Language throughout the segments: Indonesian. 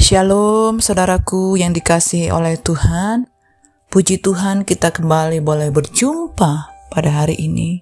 Shalom saudaraku yang dikasihi oleh Tuhan. Puji Tuhan kita kembali boleh berjumpa pada hari ini.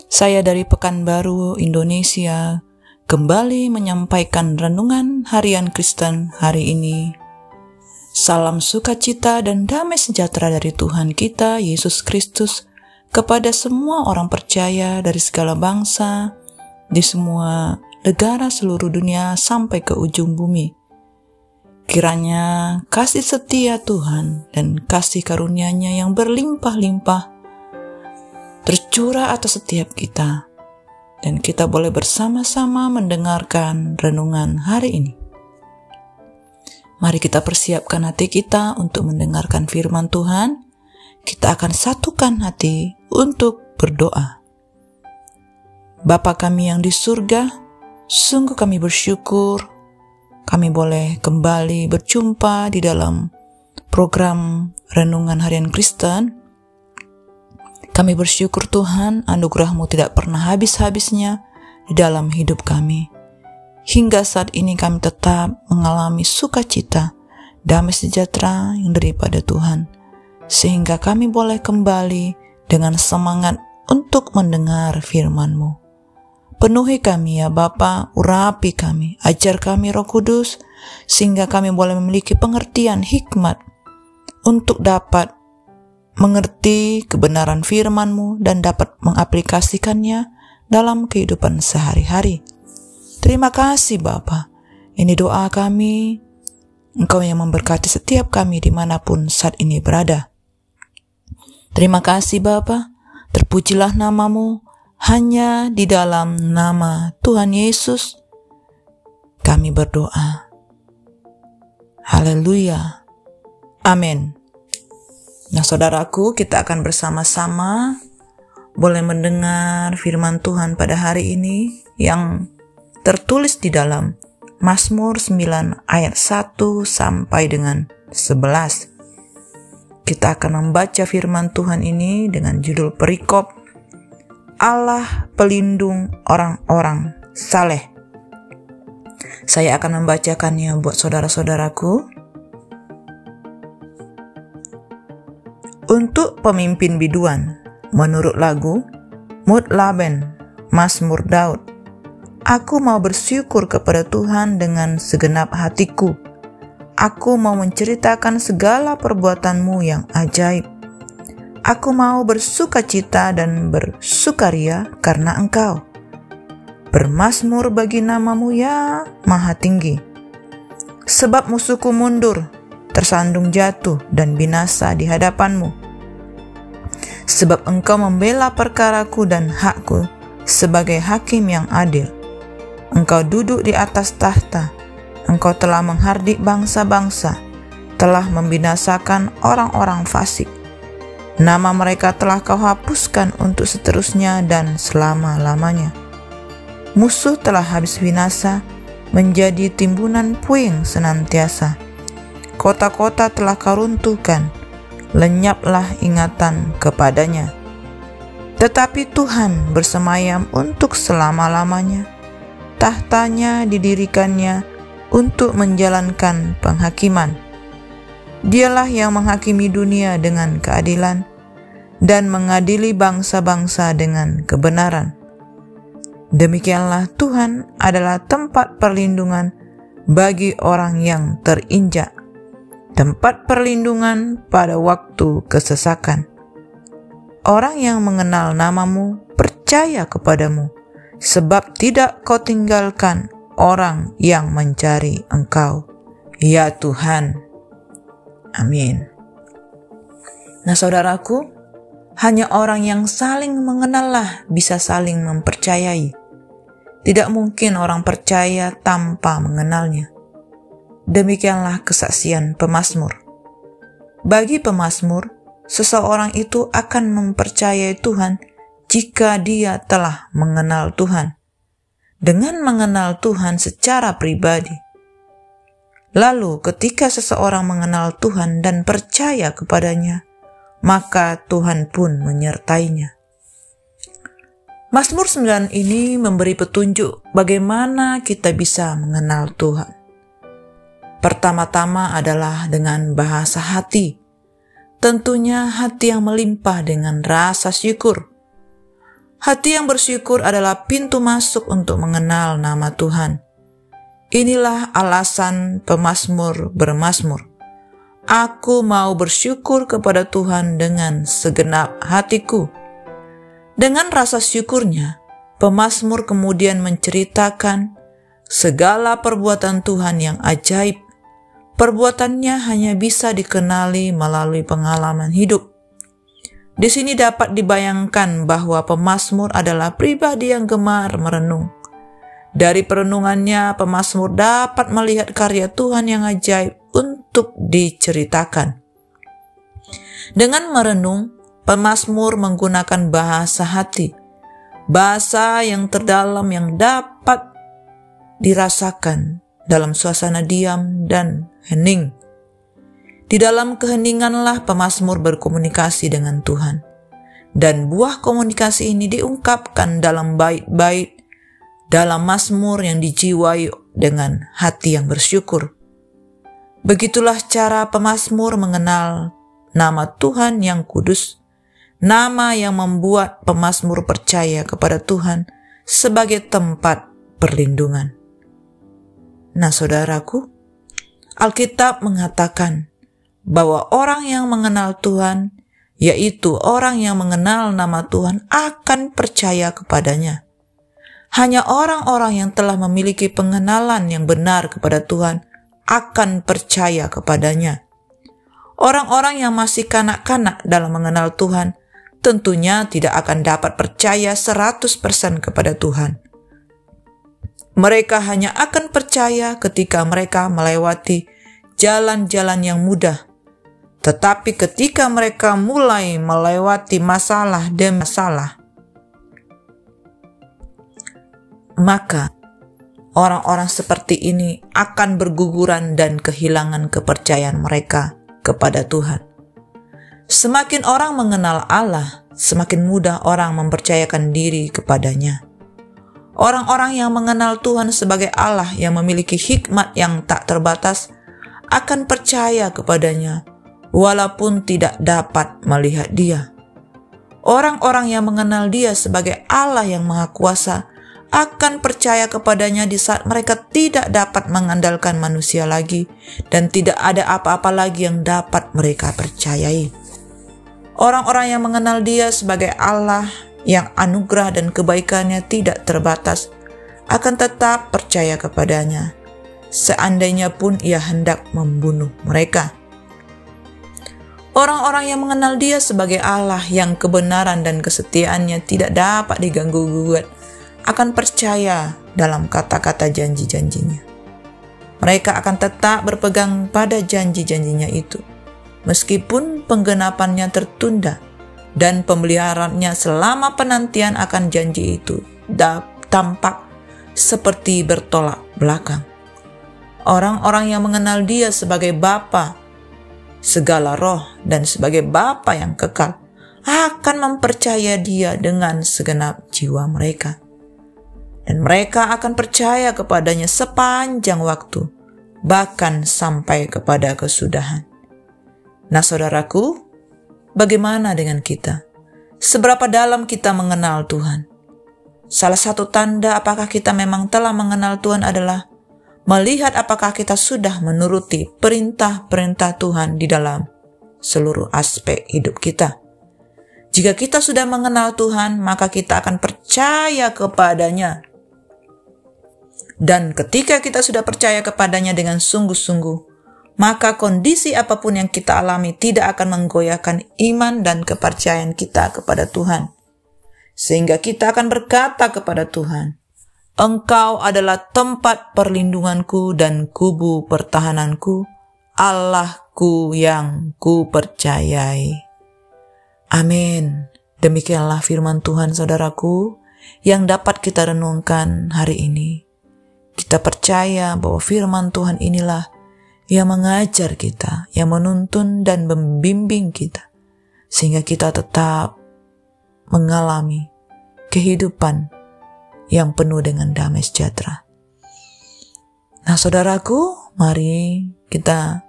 Saya dari Pekanbaru, Indonesia, kembali menyampaikan renungan harian Kristen hari ini. Salam sukacita dan damai sejahtera dari Tuhan kita, Yesus Kristus, kepada semua orang percaya dari segala bangsa, di semua negara seluruh dunia sampai ke ujung bumi. Kiranya kasih setia Tuhan dan kasih karunia-Nya yang berlimpah-limpah tercurah atas setiap kita, dan kita boleh bersama-sama mendengarkan renungan hari ini. Mari kita persiapkan hati kita untuk mendengarkan firman Tuhan. Kita akan satukan hati untuk berdoa. Bapa kami yang di surga, sungguh kami bersyukur kami boleh kembali berjumpa di dalam program Renungan Harian Kristen. Kami bersyukur Tuhan, anugerah-Mu tidak pernah habis-habisnya di dalam hidup kami. Hingga saat ini kami tetap mengalami sukacita, damai sejahtera yang daripada Tuhan. Sehingga kami boleh kembali dengan semangat untuk mendengar firman-Mu. Penuhi kami ya Bapa, urapi kami, ajar kami Roh Kudus, sehingga kami boleh memiliki pengertian hikmat untuk dapat mengerti kebenaran firman-Mu dan dapat mengaplikasikannya dalam kehidupan sehari-hari. Terima kasih Bapa, ini doa kami, Engkau yang memberkati setiap kami dimanapun saat ini berada. Terima kasih Bapa, terpujilah nama-Mu. Hanya di dalam nama Tuhan Yesus kami berdoa. Haleluya. Amin. Nah saudaraku, kita akan bersama-sama boleh mendengar firman Tuhan pada hari ini yang tertulis di dalam Mazmur 9 ayat 1 sampai dengan 11. Kita akan membaca firman Tuhan ini dengan judul perikop Allah pelindung orang-orang saleh. Saya akan membacakannya buat saudara-saudaraku. Untuk pemimpin biduan, menurut lagu Mutlaben, Mazmur Daud. Aku mau bersyukur kepada Tuhan dengan segenap hatiku. Aku mau menceritakan segala perbuatan-Mu yang ajaib. Aku mau bersukacita dan bersukaria karena Engkau. Bermazmur bagi nama-Mu ya Maha Tinggi. Sebab musuhku mundur, tersandung jatuh dan binasa di hadapan-Mu. Sebab Engkau membela perkaraku dan hakku sebagai hakim yang adil. Engkau duduk di atas tahta. Engkau telah menghardik bangsa-bangsa, telah membinasakan orang-orang fasik. Nama mereka telah Kau hapuskan untuk seterusnya dan selama-lamanya. Musuh telah habis binasa, menjadi timbunan puing senantiasa. Kota-kota telah Kau runtuhkan, lenyaplah ingatan kepadanya. Tetapi Tuhan bersemayam untuk selama-lamanya. Tahtanya didirikannya untuk menjalankan penghakiman. Dialah yang menghakimi dunia dengan keadilan dan mengadili bangsa-bangsa dengan kebenaran. Demikianlah Tuhan adalah tempat perlindungan bagi orang yang terinjak, tempat perlindungan pada waktu kesesakan. Orang yang mengenal nama-Mu percaya kepada-Mu, sebab tidak Kau tinggalkan orang yang mencari Engkau, ya Tuhan. Amin. Nah saudaraku, hanya orang yang saling mengenallah bisa saling mempercayai. Tidak mungkin orang percaya tanpa mengenalnya. Demikianlah kesaksian pemazmur. Bagi pemazmur, seseorang itu akan mempercayai Tuhan jika dia telah mengenal Tuhan. Dengan mengenal Tuhan secara pribadi. Lalu ketika seseorang mengenal Tuhan dan percaya kepadanya, maka Tuhan pun menyertainya. Mazmur 9 ini memberi petunjuk bagaimana kita bisa mengenal Tuhan. Pertama-tama adalah dengan bahasa hati. Tentunya hati yang melimpah dengan rasa syukur. Hati yang bersyukur adalah pintu masuk untuk mengenal nama Tuhan. Inilah alasan pemazmur bermazmur. Aku mau bersyukur kepada Tuhan dengan segenap hatiku. Dengan rasa syukurnya, pemazmur kemudian menceritakan segala perbuatan Tuhan yang ajaib. Perbuatannya hanya bisa dikenali melalui pengalaman hidup. Di sini dapat dibayangkan bahwa pemazmur adalah pribadi yang gemar merenung. Dari perenungannya, pemazmur dapat melihat karya Tuhan yang ajaib untuk diceritakan. Dengan merenung, pemazmur menggunakan bahasa hati, bahasa yang terdalam yang dapat dirasakan dalam suasana diam dan hening. Di dalam keheninganlah pemazmur berkomunikasi dengan Tuhan. Dan buah komunikasi ini diungkapkan dalam bait-bait dalam mazmur yang dijiwai dengan hati yang bersyukur. Begitulah cara pemazmur mengenal nama Tuhan yang kudus, nama yang membuat pemazmur percaya kepada Tuhan sebagai tempat perlindungan. Nah, saudaraku, Alkitab mengatakan bahwa orang yang mengenal Tuhan, yaitu orang yang mengenal nama Tuhan, akan percaya kepadanya. Hanya orang-orang yang telah memiliki pengenalan yang benar kepada Tuhan akan percaya kepadanya. Orang-orang yang masih kanak-kanak dalam mengenal Tuhan tentunya tidak akan dapat percaya 100% kepada Tuhan. Mereka hanya akan percaya ketika mereka melewati jalan-jalan yang mudah. Tetapi ketika mereka mulai melewati masalah demi masalah, maka orang-orang seperti ini akan berguguran dan kehilangan kepercayaan mereka kepada Tuhan. Semakin orang mengenal Allah, semakin mudah orang mempercayakan diri kepadanya. Orang-orang yang mengenal Tuhan sebagai Allah yang memiliki hikmat yang tak terbatas akan percaya kepadanya walaupun tidak dapat melihat Dia. Orang-orang yang mengenal Dia sebagai Allah yang Maha Kuasa akan percaya kepadanya di saat mereka tidak dapat mengandalkan manusia lagi dan tidak ada apa-apa lagi yang dapat mereka percayai. Orang-orang yang mengenal Dia sebagai Allah yang anugerah dan kebaikannya tidak terbatas akan tetap percaya kepadanya, seandainya pun Ia hendak membunuh mereka. Orang-orang yang mengenal Dia sebagai Allah yang kebenaran dan kesetiaannya tidak dapat diganggu-gugat akan percaya dalam kata-kata janji-janjinya. Mereka akan tetap berpegang pada janji-janjinya itu, meskipun penggenapannya tertunda dan pemeliharaannya selama penantian akan janji itu tampak seperti bertolak belakang. Orang-orang yang mengenal Dia sebagai Bapa segala roh dan sebagai Bapa yang kekal akan mempercaya Dia dengan segenap jiwa mereka. Dan mereka akan percaya kepadanya sepanjang waktu, bahkan sampai kepada kesudahan. Nah, saudaraku, bagaimana dengan kita? Seberapa dalam kita mengenal Tuhan? Salah satu tanda apakah kita memang telah mengenal Tuhan adalah melihat apakah kita sudah menuruti perintah-perintah Tuhan di dalam seluruh aspek hidup kita. Jika kita sudah mengenal Tuhan, maka kita akan percaya kepadanya. Dan ketika kita sudah percaya kepadanya dengan sungguh-sungguh, maka kondisi apapun yang kita alami tidak akan menggoyahkan iman dan kepercayaan kita kepada Tuhan. Sehingga kita akan berkata kepada Tuhan, Engkau adalah tempat perlindunganku dan kubu pertahananku, Allahku yang ku percayai. Amin. Demikianlah firman Tuhan, saudaraku, yang dapat kita renungkan hari ini. Kita percaya bahwa firman Tuhan inilah yang mengajar kita, yang menuntun dan membimbing kita, sehingga kita tetap mengalami kehidupan yang penuh dengan damai sejahtera. Nah, saudaraku, Mari kita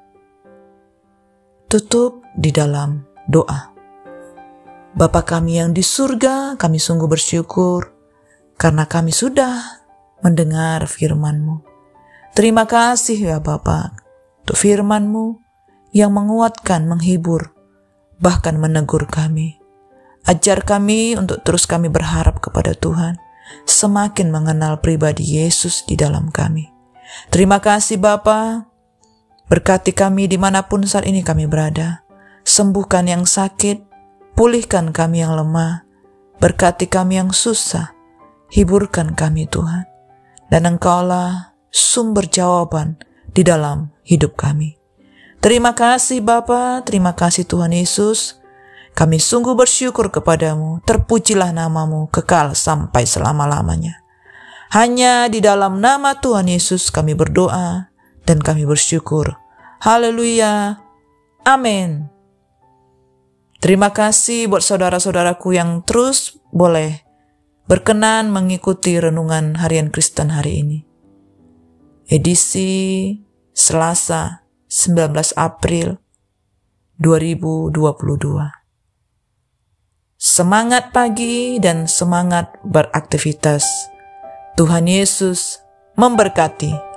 tutup di dalam doa. Bapa kami yang di surga, kami sungguh bersyukur karena kami sudah mendengar firman-Mu. Terima kasih ya Bapa untuk firman-Mu yang menguatkan, menghibur, bahkan menegur kami. Ajar kami untuk terus kami berharap kepada Tuhan, semakin mengenal pribadi Yesus di dalam kami. Terima kasih Bapa, berkati kami dimanapun saat ini kami berada. Sembuhkan yang sakit, pulihkan kami yang lemah, berkati kami yang susah, hiburkan kami Tuhan. Dan Engkaulah sumber jawaban di dalam hidup kami. Terima kasih Bapa, terima kasih Tuhan Yesus. Kami sungguh bersyukur kepadamu, terpujilah namamu kekal sampai selama-lamanya. Hanya di dalam nama Tuhan Yesus kami berdoa dan kami bersyukur. Haleluya. Amin. Terima kasih buat saudara-saudaraku yang terus boleh berkenan mengikuti renungan harian Kristen hari ini. Edisi Selasa 19 April 2022. Semangat pagi dan semangat beraktivitas. Tuhan Yesus memberkati.